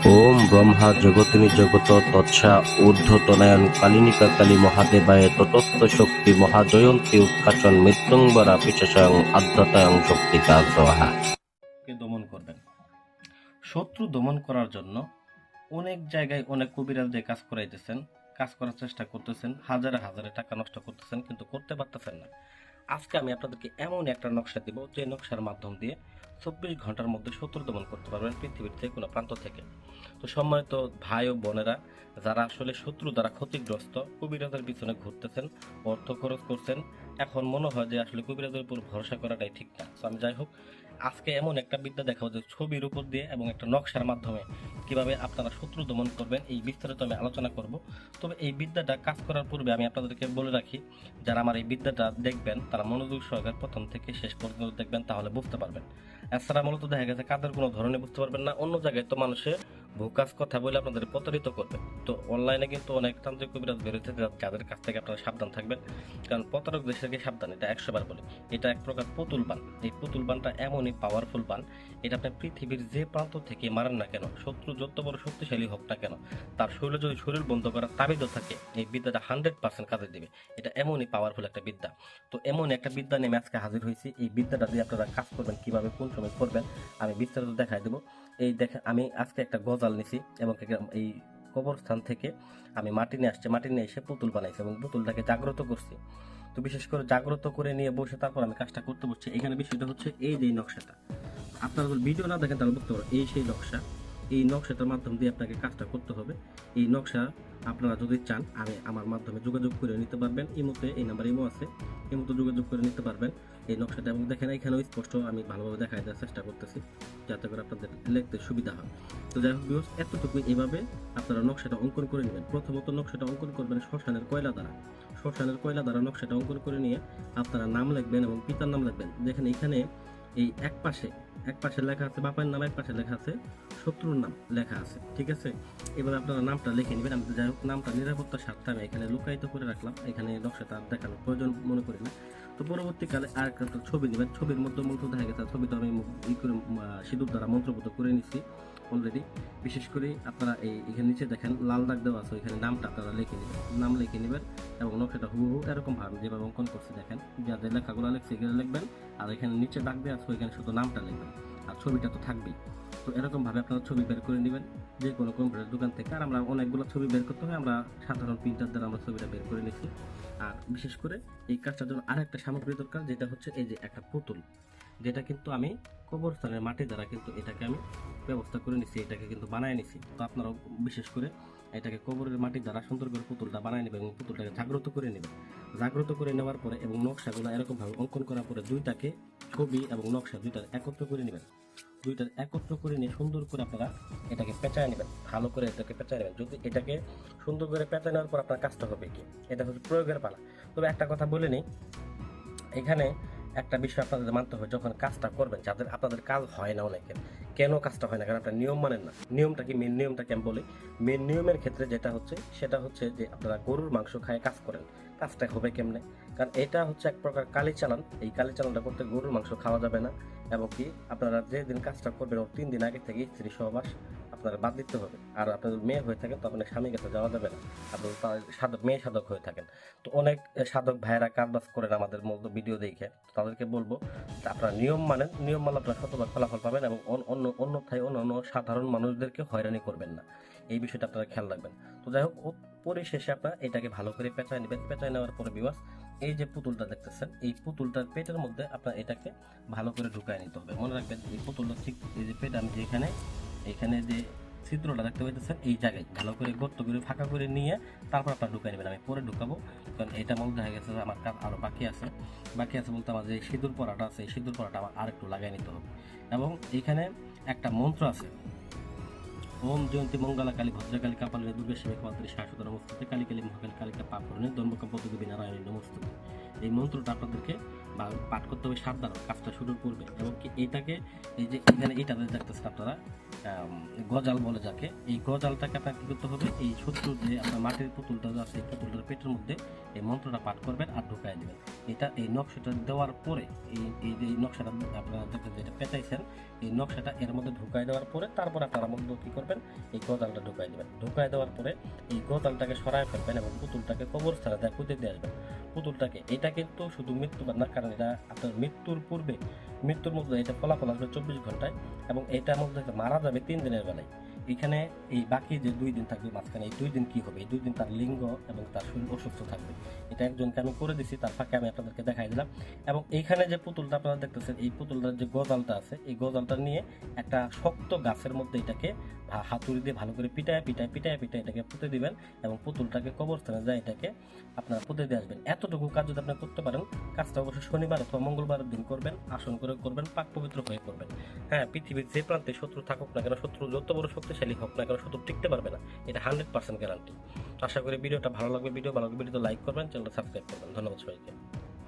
ওম ব্রহ্মা জগতিনি জগত তৎসা ঊর্ধ্বতনয়ন কালিনিকা কালী মহাদেবায় ততস্থ শক্তি মহাজয়ন্তী উৎকাচন মৃত্যুঙ্গরা পিশাচং আদ্যতায়ং শক্তিকা স্বাহা। দমন করবেন। শত্রু দমন করার জন্য অনেক জায়গায় অনেক কবিরাজদের কাজ করাইতেছেন, কাজ করার চেষ্টা করতেছেন, হাজারে হাজারে টাকা নষ্ট করতেছেন, কিন্তু করতে পারতেছেন না। আজকে আমি আপনাদেরকে এমন একটা নকশা দিব, যে নকশার মাধ্যম দিয়ে 24 ঘন্টার মধ্যে শত্রু দমন করতে পারবেন পৃথিবীর যে কোনো প্রান্ত থেকে। তো সম্মানিত ভাই ও বোনেরা, যারা আসলে শত্রু দ্বারা ক্ষতিগ্রস্ত, কবিরাজের পিছনে ঘুরতেছেন, অর্থ খরচ করছেন, এখন মনে হয় যে আসলে কবিরাজের উপর ভরসা করাটাই ঠিক না। তো আমি যাই হোক, আজকে এমন একটা বিদ্যা দেখাবো যে ছবির উপর দিয়ে এবং একটা নকশার মাধ্যমে কিভাবে আপনারা শত্রু দমন করবেন, এই বিস্তারিত আমি আলোচনা করব। তবে এই বিদ্যাটা কাজ করার পূর্বে আমি আপনাদেরকে বলে রাখি, যারা আমার এই বিদ্যাটা দেখবেন তারা মনোযোগ সহকারে প্রথম থেকে শেষ পর্যন্ত দেখবেন, তাহলে বুঝতে পারবেন। এছাড়া মূলত দেখা গেছে কাজের কোনো ধরনের বুঝতে পারবেন না। অন্য জায়গায় তো মানুষে ভোকাস কথা বলে আপনাদের প্রতারিত করবে। তো অনলাইনে কিন্তু অনেক তান্ত্রিক কবিরাজ বেরোচ্ছে, যাদের কাছ থেকে আপনারা সাবধান থাকবেন, কারণ প্রতারক দেশ থেকে সাবধান। এটা 100 বার বলে, এটা এক প্রকার পুতুল বান। এই পুতুল বানটা এমনই পাওয়ারফুল বান, এটা আপনি পৃথিবীর যে প্রান্ত থেকে মারেন না কেন, শত্রু যত বড় শক্তিশালী হোক না কেন, তার শরীরে যদি শরীর বন্ধ করার তাবিদও থাকে, এই বিদ্যাটা 100% কাজে দিবে। এটা এমনই পাওয়ারফুল একটা বিদ্যা। তো এমন একটা বিদ্যা নিয়ে আজকে হাজির হয়েছি। এই বিদ্যাটা দিয়ে আপনারা কাজ করবেন, কিভাবে কোন সময় করবেন আমি বিস্তারিত দেখাই দেবো। এই দেখেন, আমি আজকে একটা গজাল নিছি এবং এই কবরস্থান থেকে আমি মাটি নিয়ে আসছি, মাটি নিয়ে এসে পুতুল বানাইছি এবং পুতুলটাকে জাগ্রত করছি। তো বিশেষ করে জাগ্রত করে নিয়ে বসে তারপর আমি কাজটা করতে বসছি। এখানে বিষয়টা হচ্ছে এই যে নকশাটা, আপনারা যদি ভিডিও না দেখেন তাহলে বুঝতে পারবেন। এই সেই নকশা, এই নকশাটার মাধ্যম দিয়ে আপনাকে কাজটা করতে হবে। এই নকশা আপনারা যদি চান, আমি আমার মাধ্যমে যোগাযোগ করে নিতে পারবেন। ইমোতে, এই নাম্বার ইমো আছে, ইমোতে যোগাযোগ করে নিতে পারবেন এই নকশাটা। এবং দেখেন এখানেও স্পষ্ট আমি ভালোভাবে দেখাই দেওয়ার চেষ্টা করতেছি, যাতে করে আপনাদের লিখতে সুবিধা হয়। তো যাই হোক ভিউয়ার্স, এতটুকু এইভাবে আপনারা নকশাটা অঙ্কন করে নেবেন। প্রথমত নকশাটা অঙ্কন করবেন শ্মশানের কয়লা দ্বারা। শ্মশানের কয়লা দ্বারা নকশাটা অঙ্কন করে নিয়ে আপনারা নাম লিখবেন এবং পিতার নাম লিখবেন। দেখেন এখানে এই এক পাশে লেখা আছে বাবার নাম, এক পাশে লেখা আছে শত্রুর নাম লেখা আছে, ঠিক আছে। এবার আপনারা নামটা লিখে নেবেন। আমি যাই হোক নামটা নিরাপত্তার স্বার্থে আমি এখানে লুকায়িত করে রাখলাম, এখানে নকশাটা দেখানোর প্রয়োজন মনে করি না। তো পরবর্তীকালে আর একটা ছবি নেবেন, ছবির মধ্যে মন্ত্র দেখা গেছে, ছবিটা আমি সিঁদুর দ্বারা মন্ত্রপুত করে নিচ্ছি অলরেডি। বিশেষ করে আপনারা এখানে নিচে দেখেন লাল দাগ দেওয়া আছে, এখানে নামটা আপনারা লিখে নেবেন, নাম লিখে নেবেন এবং নকশাটা হুবহু এরকম ভাবে যেভাবে অঙ্কন করছে দেখেন, যাদের লেখাগুলো লিখছে এখানে লিখবেন, আর এখানে নিচে দাগ দেওয়া আছে ওইখানে শুধু নামটা লিখবেন, আর ছবিটা তো থাকবেই। তো এরকম ভাবে আপনারা ছবি বের করে নেবেন যে কোনো কম্পিউটার দোকান থেকে। আর আমরা অনেকগুলো ছবি বের করতে হয়, আমরা সাধারণ প্রিন্টার দ্বারা আমরা ছবিটা বের করে নিচ্ছি। আর বিশেষ করে এই কাজটার জন্য আরেকটা সামগ্রী দরকার, যেটা হচ্ছে এই যে একটা পুতুল, যেটা কিন্তু আমি কবরস্থানের মাটি দ্বারা কিন্তু এটাকে আমি ব্যবস্থা করে নিছি, এটাকে কিন্তু বানায় নিছি। তো আপনারাও বিশেষ করে এটাকে কবরের মাটি দ্বারা সুন্দর করে পুতুলটা বানায় নেবেন এবং পুতুলটাকে জাগ্রত করে নেবেন। জাগ্রত করে নেওয়ার পরে এবং নকশাগুলো এরকমভাবে অঙ্কন করার পরে দুইটাকে, ছবি এবং নকশা দুইটা একত্র করে নেবেন। দুইটা একত্র করে নিয়ে সুন্দর করে আপনারা এটাকে পেঁচায় নেবেন, ভালো করে এটাকে পেঁচায় নেবেন। যদি এটাকে সুন্দর করে পেঁচায় নেওয়ার পর আপনার কাজটা হবে কি, এটা হচ্ছে প্রয়োগের পালা। তবে একটা কথা বলে নিই, এখানে একটা বিষয় আপনাদের মানতে হবে, যখন কাজটা করবেন, যাদের আপনাদের কাজ হয় না অনেকের, কেন কাজটা হয় না, কারণ আপনার নিয়ম মানেন না। নিয়মটা কি, মেন নিয়মটা কি আমি বলি। মেন নিয়মের ক্ষেত্রে যেটা হচ্ছে সেটা হচ্ছে যে আপনারা গরুর মাংস খায় কাজ করেন, কাজটা হবে কেমনে, কারণ এটা হচ্ছে এক প্রকার কালিচালান। এই কালিচালানটা করতে গরুর মাংস খাওয়া যাবে না, এবং কি আপনারা যেদিন কাজটা করবেন ওর 3 দিন আগে থেকে স্ত্রী সহবাস আপনারা বাদ দিতে হবে। আর আপনাদের মেয়ে হয়ে থাকেন তো আপনার স্বামীর কাছে যাওয়া যাবে না, আপনাদের সাধক, মেয়ে সাধক হয়ে থাকেন। তো অনেক সাধক ভাইয়েরা কাজবাজ করেন আমাদের মতো ভিডিও দেখে, তাদেরকে বলবো আপনারা নিয়ম মানেন, নিয়ম মানলে আপনারা শতভাগ ফলাফল পাবেন, এবং অন্যথায় অন্যান্য সাধারণ মানুষদেরকে হয়রানি করবেন না, এই বিষয়টা আপনারা খেয়াল রাখবেন। তো যাই হোক, পরিশেষে আপনারা এটাকে ভালো করে পেঁচায় নেবেন। পেঁচায় নেওয়ার পরে বিবাস, এই যে পুতুলটা দেখতেছেন, এই পুতুলটার পেটের মধ্যে আপনার এটাকে ভালো করে ঢুকায় নিতে হবে। মনে রাখবেন এই পুতুলটা ঠিক এই যে পেট, আমি যেখানে এখানে যে ছিদ্রটা দেখতে পাইতেছেন এই জায়গায় ভালো করে গর্ত করে ফাঁকা করে নিয়ে তারপর আপনার ঢুকাই নেবেন। আমি পরে ঢুকাবো, কারণ এটা মধ্যে হয়ে গেছে আমার কাজ আরও বাকি আছে। বলতে আমার যে সিঁদুর পরাটা আছে, এই সিঁদুর পরাটা আমার আর একটু লাগাই নিতে হবে। এবং এখানে একটা মন্ত্র আছে, ওম জয়ন্তী মঙ্গলা কালী ভদ্রকালী কাপালিনী দুর্গা শিবে কামাত্রী শাশ্বত নমস্তুতে কালী কালী মহাকালী কালিকা পাপরণী ধর্মকম্পতি নারায়ণী নমস্তুতে। এই মন্ত্রটা আপনাদেরকে বা পাঠ করতে হবে সাবধান কাজটা শুরুর পূর্বে। এবং কি এইটাকে এই যে এখানে এইটা দেখতেছেন আপনারা গজাল বলে যাকে, এই গজালটাকে আপনার কী করতে হবে, এই শত্রু যে আপনার মাটির পুতুলটা আছে এই পুতুলটার পেটের মধ্যে এই মন্ত্রটা পাঠ করবেন আর ঢুকাই দেবেন। এটা এই নকশাটা দেওয়ার পরে এই যে নকশাটা আপনারা যেটা পেঁচাইছেন এই নকশাটা এর মধ্যে ঢুকাই দেওয়ার পরে তারপর আপনারা মধ্যে কী করবেন, এই গজালটা ঢুকাই দেবেন। ঢুকাই দেওয়ার পরে এই গজালটাকে সরাই ফেলবেন এবং পুতুলটাকে কবরস্থানে দেয় পুঁতে দিয়ে আসবেন পুতুলটাকে। এটা কিন্তু শুধু মৃত্যুবার না, কারণ এটা আপনার মৃত্যুর পূর্বে, মৃত্যুর মধ্যে এটা ফলাফল আসবে 24 ঘন্টায় এবং এটার মধ্যে মারা যাবে 3 দিনের বেলায়। এখানে এই বাকি যে 2 দিন থাকবে মাঝখানে, এই 2 দিন কি হবে, এই 2 দিন তার লিঙ্গ এবং তার শরীর অসুস্থ থাকবে। এটা একজনকে আমি করে দিছি, তার ফাঁকে আমি আপনাদেরকে দেখাই দিলাম। এবং এইখানে যে পুতুলটা আপনারা দেখতেছেন এই পুতুলটার যে গজালটা আছে এই গজালটা নিয়ে একটা শক্ত গাছের মধ্যে এটাকে হাতুড়ি দিয়ে ভালো করে পিটায় এটাকে পুঁতে দিবেন এবং পুতুলটাকে কবরস্থানে যায় এটাকে আপনারা পুঁতে দিয়ে আসবেন। এতটুকু কাজ যদি আপনি করতে পারেন, কাজটা অবশ্যই শনিবার অথবা মঙ্গলবারের দিন করবেন, আসন করে করবেন, পাক পবিত্র হয়ে করবেন। হ্যাঁ, পৃথিবীর যে প্রান্তে শত্রু থাকুক না কেন, শত্রু যত বড় শক্তিশালী হোক না কেন, শত্রু টিকতে পারবে না, এটা 100% গ্যারান্টি। আশা করি ভিডিওটা ভালো লাগবে, ভিডিও ভালো লাগবে ভিডিওতে লাইক করবেন, চ্যানেলটা সাবস্ক্রাইব করবেন। ধন্যবাদ সবাইকে।